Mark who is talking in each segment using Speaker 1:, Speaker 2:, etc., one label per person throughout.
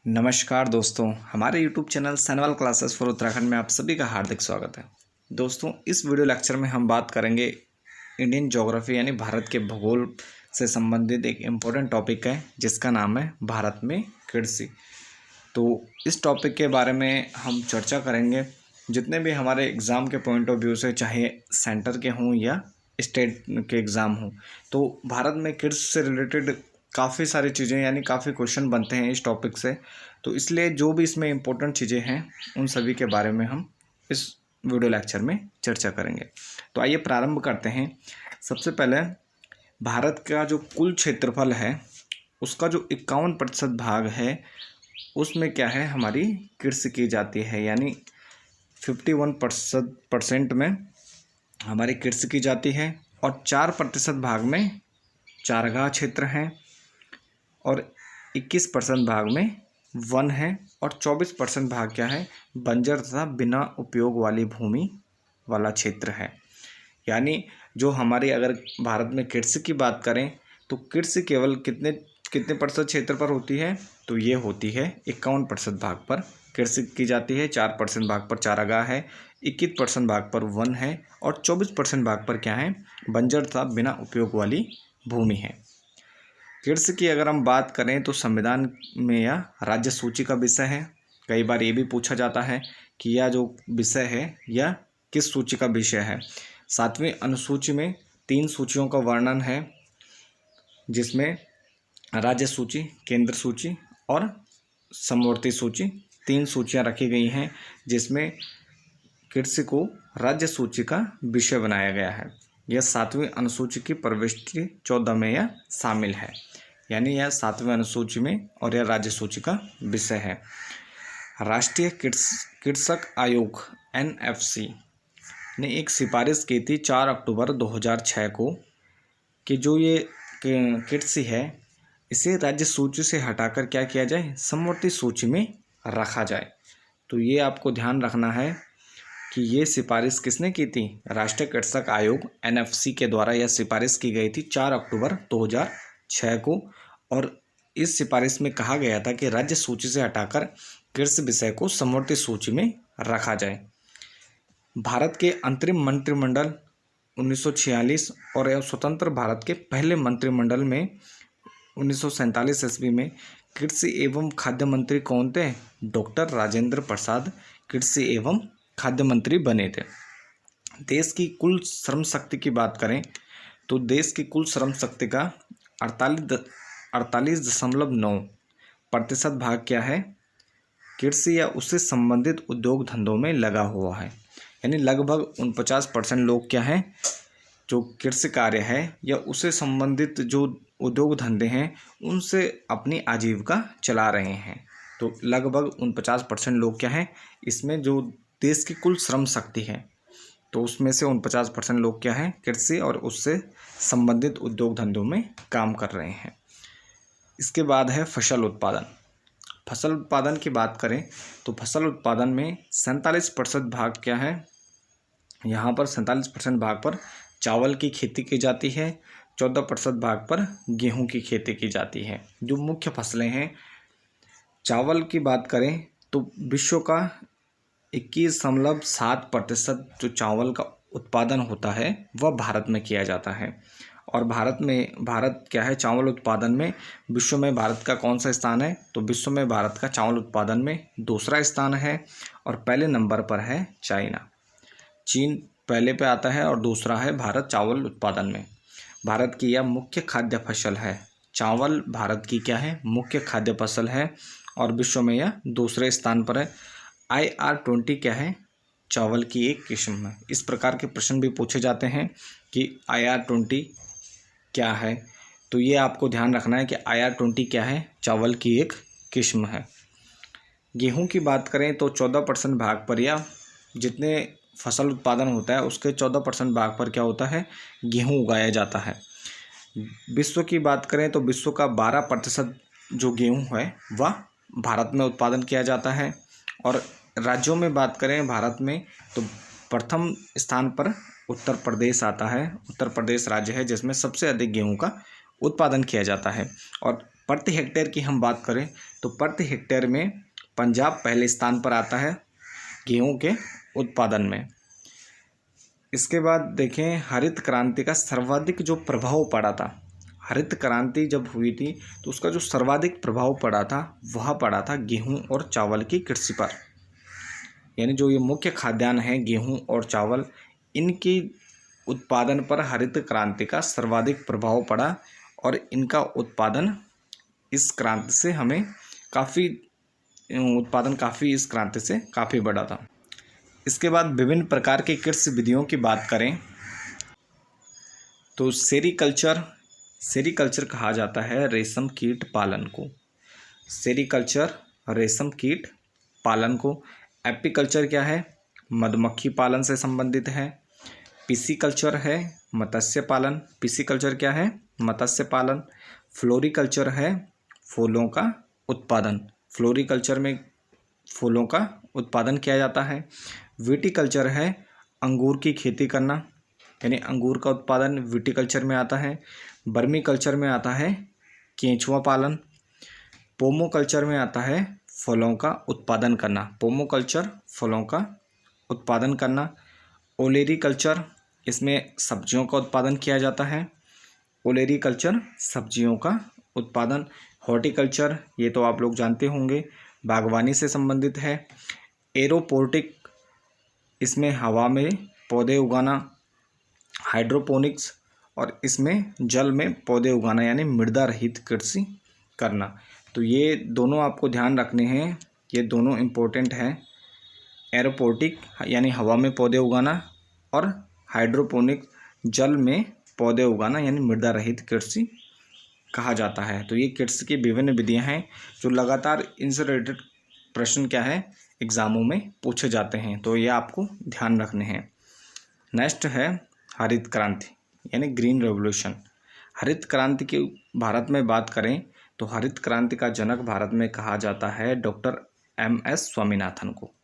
Speaker 1: नमस्कार दोस्तों, हमारे YouTube channel Sainwal classes for Uttarakhand में आप सभी का हार्दिक स्वागत है। दोस्तों, इस वीडियो लेक्चर में हम बात करेंगे इंडियन ज्योग्राफी यानी भारत के भूगोल से संबंधित एक इम्पोर्टेंट टॉपिक है जिसका नाम है भारत में कृषि। तो इस टॉपिक के बारे में हम चर्चा करेंगे। जितने भी हमारे एग्ज़ाम के पॉइंट ऑफ व्यू से, चाहे सेंटर के हों या स्टेट के एग्ज़ाम हों, तो भारत में कृषि से रिलेटेड काफ़ी सारी चीज़ें यानी काफ़ी क्वेश्चन बनते हैं इस टॉपिक से। तो इसलिए जो भी इसमें इम्पोर्टेंट चीज़ें हैं उन सभी के बारे में हम इस वीडियो लेक्चर में चर्चा करेंगे। तो आइए प्रारंभ करते हैं। सबसे पहले भारत का जो कुल क्षेत्रफल है उसका जो 51% भाग है उसमें क्या है, हमारी कृषि की जाती है। यानी 51% में हमारी कृषि की जाती है और 4% भाग में चारागाह क्षेत्र हैं और 21% भाग में वन है और 24% भाग क्या है, बंजर तथा बिना उपयोग वाली भूमि वाला क्षेत्र है। यानी जो हमारी अगर भारत में कृषि की बात करें तो कृषि केवल कितने कितने प्रतिशत क्षेत्र पर होती है, तो ये होती है 51% भाग पर कृषि की जाती है, 4% भाग पर चारागाह है, 21% भाग पर वन है और 24% भाग पर क्या है, बंजर तथा बिना उपयोग वाली भूमि है। कृषि की अगर हम बात करें तो संविधान में यह राज्य सूची का विषय है। कई बार ये भी पूछा जाता है कि यह जो विषय है यह किस सूची का विषय है। 7वीं अनुसूची में 3 सूचियों का वर्णन है जिसमें राज्य सूची, केंद्र सूची और समवर्ती सूची, 3 सूचियां रखी गई हैं जिसमें कृषि को राज्य सूची का विषय बनाया गया है। यह 7वीं अनुसूची की प्रविष्टि 14 में यह शामिल है। यानी यह 7वीं अनुसूची में और यह राज्य सूची का विषय है। राष्ट्रीय कृषक आयोग NFC ने एक सिफारिश की थी 4 अक्टूबर 2006 को कि जो ये कृषि है इसे राज्य सूची से हटाकर क्या किया जाए, समवर्ती सूची में रखा जाए। तो ये आपको ध्यान रखना है कि ये सिफारिश किसने की थी, राष्ट्रीय कृषक आयोग NFC के द्वारा यह सिफारिश की गई थी 4 अक्टूबर 2006 को। और इस सिफारिश में कहा गया था कि राज्य सूची से हटाकर कृषि विषय को समवर्ती सूची में रखा जाए। भारत के अंतरिम मंत्रिमंडल 1946 और स्वतंत्र भारत के पहले मंत्रिमंडल में 1947 ईस्वी में कृषि एवं खाद्य मंत्री कौन थे, डॉक्टर राजेंद्र प्रसाद कृषि एवं खाद्य मंत्री बने थे। देश की कुल श्रम शक्ति की बात करें तो देश की कुल श्रम शक्ति का 48.9% भाग क्या है, कृषि या उससे संबंधित उद्योग धंधों में लगा हुआ है। यानी लगभग 49% लोग क्या हैं, जो कृषि कार्य है या उससे संबंधित जो उद्योग धंधे हैं उनसे अपनी आजीविका चला रहे हैं। तो लगभग 49% लोग क्या हैं, इसमें जो देश की कुल श्रम शक्ति है तो उसमें से 49% लोग क्या हैं, कृषि और उससे संबंधित उद्योग धंधों में काम कर रहे हैं। इसके बाद है फसल उत्पादन। फसल उत्पादन की बात करें तो फसल उत्पादन में 47% भाग क्या है, यहाँ पर 47% भाग पर चावल की खेती की जाती है, 14% भाग पर गेहूं की खेती की जाती है। जो मुख्य फसलें हैं, चावल की बात करें तो विश्व का 21.7% जो चावल का उत्पादन होता है वह भारत में किया जाता है। और भारत क्या है, चावल उत्पादन में विश्व में भारत का कौन सा स्थान है, तो विश्व में भारत का चावल उत्पादन में दूसरा स्थान है और पहले नंबर पर है चाइना। चीन पहले पे आता है और दूसरा है भारत चावल उत्पादन में। भारत की यह मुख्य खाद्य फसल है। चावल भारत की क्या है, मुख्य खाद्य फसल है और विश्व में यह दूसरे स्थान पर है। IR-20 क्या है, चावल की एक किस्म है। इस प्रकार के प्रश्न भी पूछे जाते हैं कि IR-20 क्या है, तो ये आपको ध्यान रखना है कि IR-20 क्या है, चावल की एक किस्म है। गेहूं की बात करें तो 14% भाग पर या जितने फसल उत्पादन होता है उसके 14% भाग पर क्या होता है, गेहूं उगाया जाता है। विश्व की बात करें तो विश्व का 12% जो गेहूं है वह भारत में उत्पादन किया जाता है। और राज्यों में बात करें भारत में तो प्रथम स्थान पर उत्तर प्रदेश आता है। उत्तर प्रदेश राज्य है जिसमें सबसे अधिक गेहूं का उत्पादन किया जाता है। और प्रति हेक्टेयर की हम बात करें तो प्रति हेक्टेयर में पंजाब पहले स्थान पर आता है गेहूं के उत्पादन में। इसके बाद देखें हरित क्रांति का सर्वाधिक जो प्रभाव पड़ा था, हरित क्रांति जब हुई थी तो उसका जो सर्वाधिक प्रभाव पड़ा था वह पड़ा था गेहूं और चावल की कृषि पर। यानी जो ये मुख्य खाद्यान्न है गेहूं और चावल, इनकी उत्पादन पर हरित क्रांति का सर्वाधिक प्रभाव पड़ा और इनका उत्पादन इस क्रांति से हमें इस क्रांति से काफ़ी बढ़ा था। इसके बाद विभिन्न प्रकार की कृषि विधियों की बात करें तो सेरीकल्चर कहा जाता है रेशम कीट पालन को। सेरीकल्चर रेशम कीट पालन को। एपीकल्चर क्या है? मधुमक्खी पालन से संबंधित है। पिसीकल्चर है मत्स्य पालन। पिसीकल्चर क्या है? मत्स्य पालन। फ्लोरिकल्चर है फूलों का उत्पादन। फ्लोरिकल्चर में फूलों का उत्पादन किया जाता है। विटिकल्चर है अंगूर की खेती करना, यानी अंगूर का उत्पादन विटिकल्चर में आता है। बर्मीकल्चर में आता है केंचुआ पालन। पोमोकल्चर में आता है फलों का उत्पादन करना। पोमोकल्चर फलों का उत्पादन करना। ओलेरीकल्चर, इसमें सब्जियों का उत्पादन किया जाता है। ओलेरीकल्चर सब्जियों का उत्पादन। हॉर्टिकल्चर, ये तो आप लोग जानते होंगे, बागवानी से संबंधित है। एरोपोनिक, इसमें हवा में पौधे उगाना। हाइड्रोपोनिक्स, और इसमें जल में पौधे उगाना यानी मृदा रहित कृषि करना। तो ये दोनों आपको ध्यान रखने हैं, ये दोनों इम्पोर्टेंट हैं। एरोपोनिक यानी हवा में पौधे उगाना और हाइड्रोपोनिक जल में पौधे उगाना यानी मृदा रहित कृषि कहा जाता है। तो ये कृषि की विभिन्न विधियां हैं जो लगातार इनसे रिलेटेड प्रश्न क्या है एग्जामों में पूछे जाते हैं, तो ये आपको ध्यान रखने हैं। नेक्स्ट है हरित क्रांति यानी ग्रीन रेवोल्यूशन। हरित क्रांति की भारत में बात करें तो हरित क्रांति का जनक भारत में कहा जाता है डॉक्टर MS स्वामीनाथन को।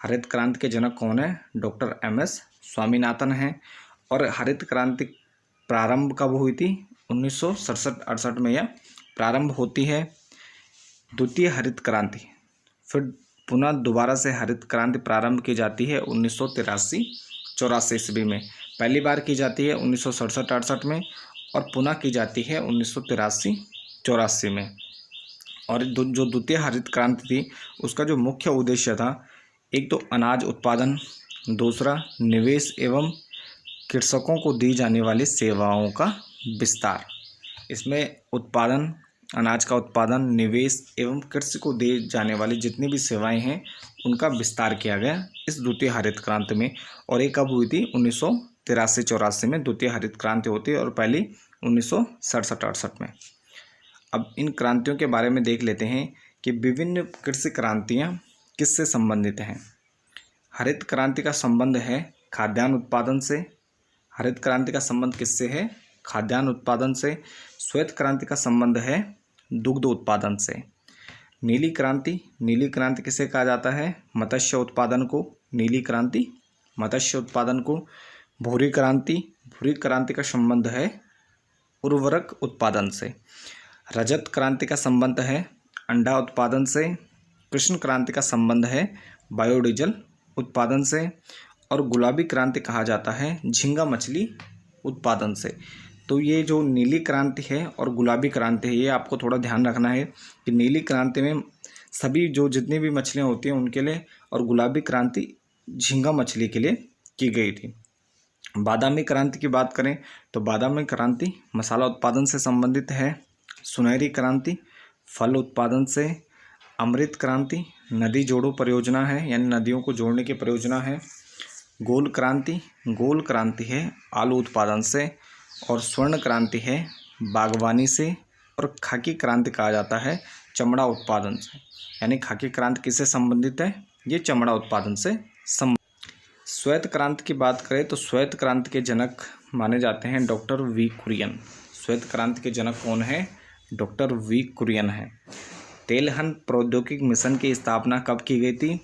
Speaker 1: हरित क्रांति के जनक कौन है? डॉक्टर MS स्वामीनाथन हैं। और हरित क्रांति प्रारंभ कब हुई थी? 1967-68 में यह प्रारंभ होती है। द्वितीय हरित क्रांति, फिर पुनः दोबारा से हरित क्रांति प्रारंभ की जाती है 1983-84 ईस्वी में। पहली बार की जाती है 1967-68 में और पुनः की जाती है 1983-84 में। और जो द्वितीय हरित क्रांति थी उसका जो मुख्य उद्देश्य था, एक तो अनाज उत्पादन, दूसरा निवेश एवं कृषकों को दी जाने वाली सेवाओं का विस्तार। इसमें उत्पादन, अनाज का उत्पादन, निवेश एवं कृषि को दी जाने वाली जितनी भी सेवाएं हैं उनका विस्तार किया गया इस द्वितीय हरित क्रांति में। और ये कब हुई थी? 1983-84 में द्वितीय हरित क्रांति होती है और पहली 1967-68 में। अब इन क्रांतियों के बारे में देख लेते हैं कि विभिन्न कृषि क्रांतियाँ किससे संबंधित हैं। हरित क्रांति का संबंध है खाद्यान्न उत्पादन से। हरित क्रांति का संबंध किससे है? खाद्यान्न उत्पादन से। श्वेत क्रांति का संबंध है दुग्ध उत्पादन से। नीली क्रांति किसे कहा जाता है? मत्स्य उत्पादन को नीली क्रांति मत्स्य उत्पादन को। भूरी क्रांति का संबंध है उर्वरक उत्पादन से। रजत क्रांति का संबंध है अंडा उत्पादन से। कृष्ण क्रांति का संबंध है बायोडीजल उत्पादन से। और गुलाबी क्रांति कहा जाता है झींगा मछली उत्पादन से। तो ये जो नीली क्रांति है और गुलाबी क्रांति है, ये आपको थोड़ा ध्यान रखना है कि नीली क्रांति में सभी जो जितनी भी मछलियाँ होती हैं उनके लिए, और गुलाबी क्रांति झींगा मछली के लिए की गई थी। बादामी क्रांति की बात करें तो बादामी क्रांति मसाला उत्पादन से संबंधित है। सुनहरी क्रांति फल उत्पादन से। अमृत क्रांति नदी जोड़ो परियोजना है, यानी नदियों को जोड़ने की परियोजना है। गोल क्रांति है आलू उत्पादन से। और स्वर्ण क्रांति है बागवानी से। और खाकी क्रांति कहा जाता है चमड़ा उत्पादन से। यानी खाकी क्रांति किससे संबंधित है? ये चमड़ा उत्पादन से संबंधित। श्वेत क्रांति की बात करें तो श्वेत क्रांति के जनक माने जाते हैं डॉक्टर V कुरियन। श्वेत क्रांति के जनक कौन है? डॉक्टर V कुरियन है। तेलहन प्रौद्योगिक मिशन की स्थापना कब की गई थी?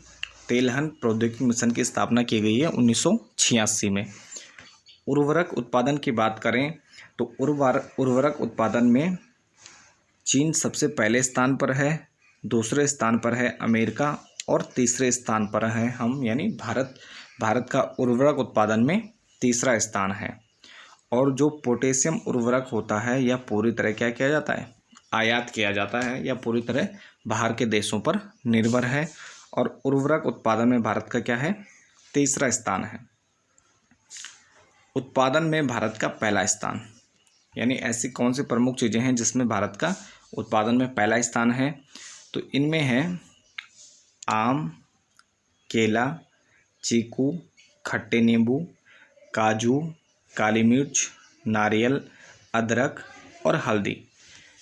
Speaker 1: तेलहन प्रौद्योगिक मिशन की स्थापना की गई है 1986 में। उर्वरक उत्पादन की बात करें तो उर्वरक उत्पादन में चीन सबसे पहले स्थान पर है, दूसरे स्थान पर है अमेरिका और तीसरे स्थान पर है हम यानी भारत। भारत का उर्वरक उत्पादन में तीसरा स्थान है। और जो पोटेशियम उर्वरक होता है यह पूरी तरह क्या किया जाता है, आयात किया जाता है, या पूरी तरह बाहर के देशों पर निर्भर है। और उर्वरक उत्पादन में भारत का क्या है, तीसरा स्थान है। उत्पादन में भारत का पहला स्थान, यानी ऐसी कौन सी प्रमुख चीज़ें हैं जिसमें भारत का उत्पादन में पहला स्थान है, तो इनमें है आम, केला, चीकू, खट्टे नींबू, काजू, काली मिर्च, नारियल, अदरक और हल्दी।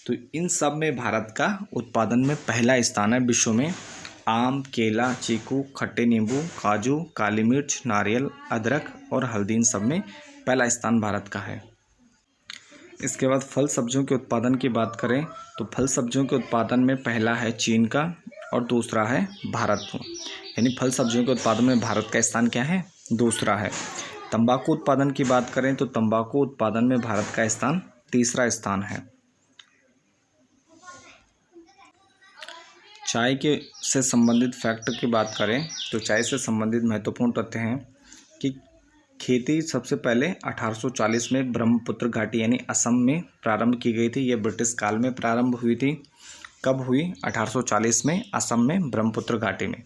Speaker 1: तो इन सब में भारत का उत्पादन में पहला स्थान है विश्व में। आम, केला, चीकू, खट्टे नींबू, काजू, काली मिर्च, नारियल, अदरक और हल्दी, इन सब में पहला स्थान भारत का है। इसके बाद फल सब्जियों के उत्पादन की बात करें तो फल सब्जियों के उत्पादन में पहला है चीन का और दूसरा है भारत को, यानी फल सब्जियों के उत्पादन में भारत का स्थान क्या है, दूसरा है। तंबाकू उत्पादन की बात करें तो तंबाकू उत्पादन में भारत का स्थान तीसरा स्थान है। चाय के से संबंधित फैक्ट की बात करें तो चाय से संबंधित महत्वपूर्ण तथ्य हैं कि खेती सबसे पहले 1840 में ब्रह्मपुत्र घाटी यानी असम में प्रारंभ की गई थी। यह ब्रिटिश काल में प्रारंभ हुई थी। कब हुई, 1840 में असम में ब्रह्मपुत्र घाटी में।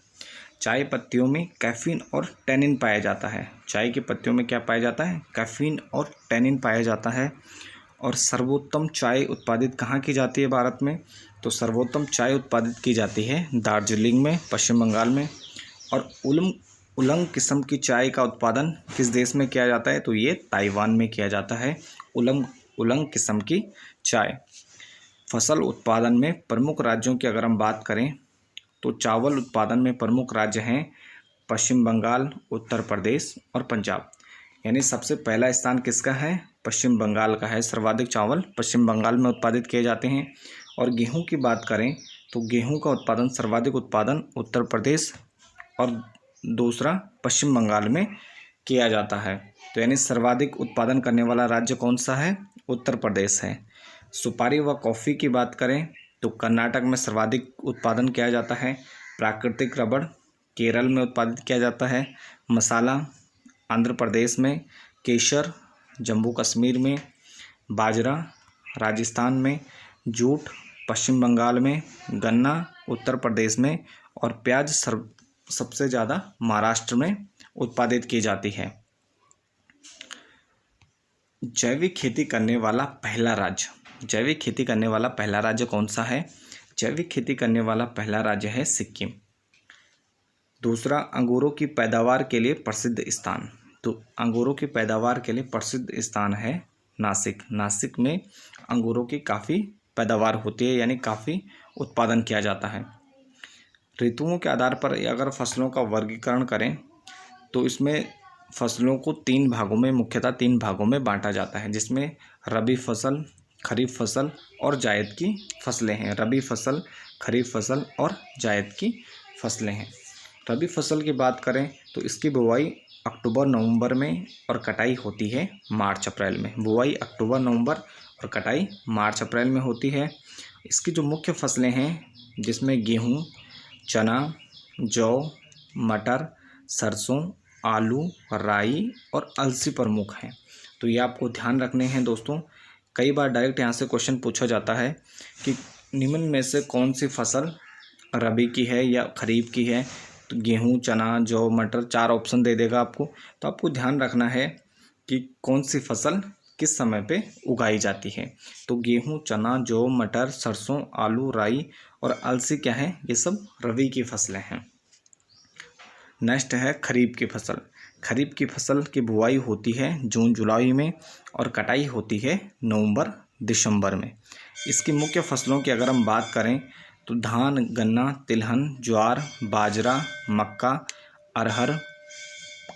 Speaker 1: चाय पत्तियों में कैफीन और टैनिन पाया जाता है। चाय की पत्तियों में क्या पाया जाता है, कैफीन और टैनिन पाया जाता है। और सर्वोत्तम चाय उत्पादित कहाँ की जाती है भारत में, तो सर्वोत्तम चाय उत्पादित की जाती है दार्जिलिंग में, पश्चिम बंगाल में। और उलंग किस्म की चाय का उत्पादन किस देश में किया जाता है, तो ये ताइवान में किया जाता है उलंग किस्म की चाय। फसल उत्पादन में प्रमुख राज्यों की अगर हम बात करें तो चावल उत्पादन में प्रमुख राज्य हैं पश्चिम बंगाल, उत्तर प्रदेश और पंजाब। यानी सबसे पहला स्थान किसका है, पश्चिम बंगाल का है। सर्वाधिक चावल पश्चिम बंगाल में उत्पादित किए जाते हैं। और गेहूं की बात करें तो गेहूं का उत्पादन सर्वाधिक उत्पादन उत्तर प्रदेश और दूसरा पश्चिम बंगाल में किया जाता है। तो यानी सर्वाधिक उत्पादन करने वाला राज्य कौन सा है, उत्तर प्रदेश है। सुपारी व कॉफ़ी की बात करें तो कर्नाटक में सर्वाधिक उत्पादन किया जाता है। प्राकृतिक रबड़ केरल में उत्पादित किया जाता है। मसाला आंध्र प्रदेश में, केसर जम्मू कश्मीर में, बाजरा राजस्थान में, जूट पश्चिम बंगाल में, गन्ना उत्तर प्रदेश में और प्याज सबसे ज़्यादा महाराष्ट्र में उत्पादित की जाती है। जैविक खेती करने वाला पहला राज्य, जैविक खेती करने वाला पहला राज्य कौन सा है, जैविक खेती करने वाला पहला राज्य है सिक्किम। दूसरा, अंगूरों की पैदावार के लिए प्रसिद्ध स्थान, तो अंगूरों की पैदावार के लिए प्रसिद्ध स्थान है नासिक। नासिक में अंगूरों की काफ़ी पैदावार होती है, यानी काफ़ी उत्पादन किया जाता है। ऋतुओं के आधार पर अगर फसलों का वर्गीकरण करें तो इसमें फसलों को मुख्यतः तीन भागों में बांटा जाता है, जिसमें रबी फसल, खरीफ फसल और जायद की फसलें हैं। रबी फसल, खरीफ फसल और जायद की फसलें हैं। रबी फसल की बात करें तो इसकी बुवाई अक्टूबर नवंबर में और कटाई होती है मार्च अप्रैल में। बुवाई अक्टूबर नवंबर और कटाई मार्च अप्रैल में होती है। इसकी जो मुख्य फसलें हैं जिसमें गेहूँ, चना, जौ, मटर, सरसों, आलू, राई और अलसी प्रमुख हैं। तो ये आपको ध्यान रखने हैं दोस्तों। कई बार डायरेक्ट यहाँ से क्वेश्चन पूछा जाता है कि निम्न में से कौन सी फसल रबी की है या खरीफ की है, तो गेहूँ, चना, जौ, मटर 4 ऑप्शन दे देगा आपको। तो आपको ध्यान रखना है कि कौन सी फसल किस समय पे उगाई जाती है। तो गेहूँ, चना, जौ, मटर, सरसों, आलू, राई और अलसी क्या है, ये सब रबी की फसलें हैं। नेक्स्ट है खरीफ की फसल। खरीफ की फसल की बुआई होती है जून जुलाई में और कटाई होती है नवंबर दिसंबर में। इसकी मुख्य फसलों की अगर हम बात करें तो धान, गन्ना, तिलहन, ज्वार, बाजरा, मक्का, अरहर,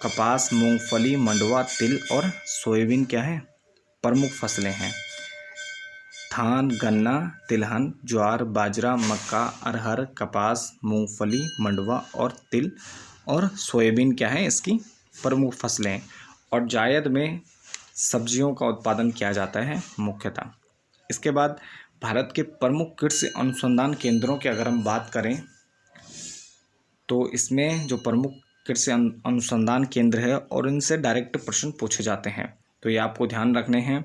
Speaker 1: कपास, मूंगफली, मंडुवा, तिल और सोयाबीन क्या है, प्रमुख फसलें हैं। धान, गन्ना, तिलहन, ज्वार, बाजरा, मक्का, अरहर, कपास, मूंगफली, मंडुवा और तिल और सोयाबीन क्या है, इसकी प्रमुख फसलें। और जायद में सब्जियों का उत्पादन किया जाता है मुख्यतः। इसके बाद भारत के प्रमुख कृषि अनुसंधान केंद्रों की अगर हम बात करें तो इसमें जो प्रमुख कृषि अनुसंधान केंद्र है और इनसे डायरेक्ट प्रश्न पूछे जाते हैं, तो ये आपको ध्यान रखने हैं।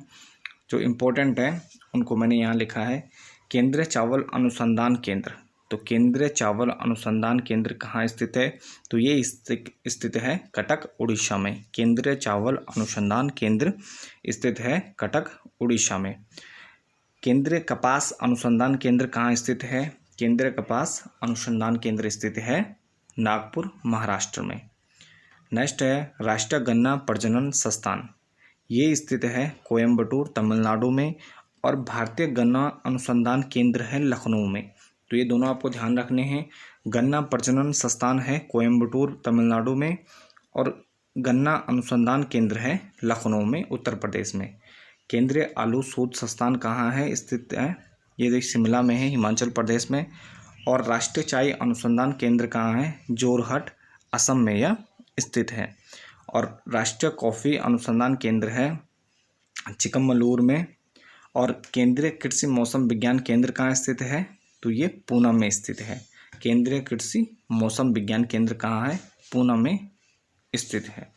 Speaker 1: जो इम्पोर्टेंट है उनको मैंने यहाँ लिखा है। केंद्रीय चावल अनुसंधान केंद्र, तो केंद्रीय चावल अनुसंधान केंद्र कहाँ स्थित है? तो ये स्थित है कटक, उड़ीसा में। केंद्रीय चावल अनुसंधान केंद्र स्थित है कटक, उड़ीसा में। केंद्रीय कपास अनुसंधान केंद्र कहाँ स्थित है? केंद्रीय कपास अनुसंधान केंद्र स्थित है नागपुर, महाराष्ट्र में। नेक्स्ट है राष्ट्रीय गन्ना प्रजनन संस्थान, ये स्थित है कोयम्बटूर, तमिलनाडु में। और भारतीय गन्ना अनुसंधान केंद्र है लखनऊ में। तो ये दोनों आपको ध्यान रखने हैं। गन्ना प्रजनन संस्थान है कोयम्बटूर, तमिलनाडु में, और गन्ना अनुसंधान केंद्र है लखनऊ में, उत्तर प्रदेश में। केंद्रीय आलू शोध संस्थान कहाँ है स्थित है? ये शिमला में है, हिमाचल प्रदेश में। और राष्ट्रीय चाय अनुसंधान केंद्र कहाँ है? जोरहट, असम में यह स्थित है। और राष्ट्रीय कॉफ़ी अनुसंधान केंद्र है चिकमगलूर में। और केंद्रीय कृषि मौसम विज्ञान केंद्र कहाँ स्थित है? तो ये पूना में स्थित है। केंद्रीय कृषि मौसम विज्ञान केंद्र कहाँ है? पूना में स्थित है।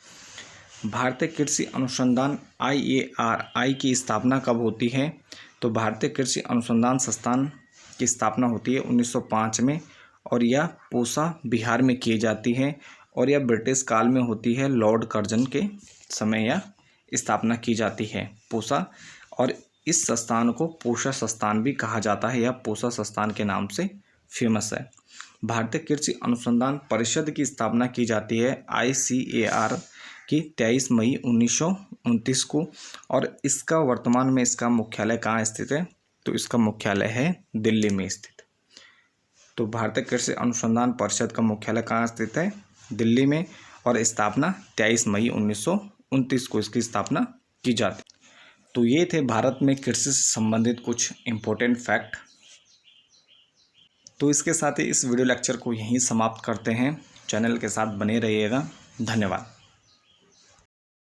Speaker 1: भारतीय कृषि अनुसंधान IARI की स्थापना कब होती है? तो भारतीय कृषि अनुसंधान संस्थान की स्थापना होती है 1905 में, और यह पूसा, बिहार में की जाती है। और यह ब्रिटिश काल में होती है, लॉर्ड कर्जन के समय यह स्थापना की जाती है, पूसा। और इस संस्थान को पूसा संस्थान भी कहा जाता है, यह पूसा संस्थान के नाम से फेमस है। भारतीय कृषि अनुसंधान परिषद की स्थापना की जाती है ICAR की 23 मई 1929 को। और इसका वर्तमान में इसका मुख्यालय कहाँ स्थित है? तो इसका मुख्यालय है दिल्ली में स्थित। तो भारतीय कृषि अनुसंधान परिषद का मुख्यालय कहाँ स्थित है? दिल्ली में। और स्थापना 23 मई 1929 को इसकी स्थापना की जाती। तो ये थे भारत में कृषि से संबंधित कुछ इम्पोर्टेंट फैक्ट। तो इसके साथ ही इस वीडियो लेक्चर को यहीं समाप्त करते हैं। चैनल के साथ बने रहिएगा। धन्यवाद।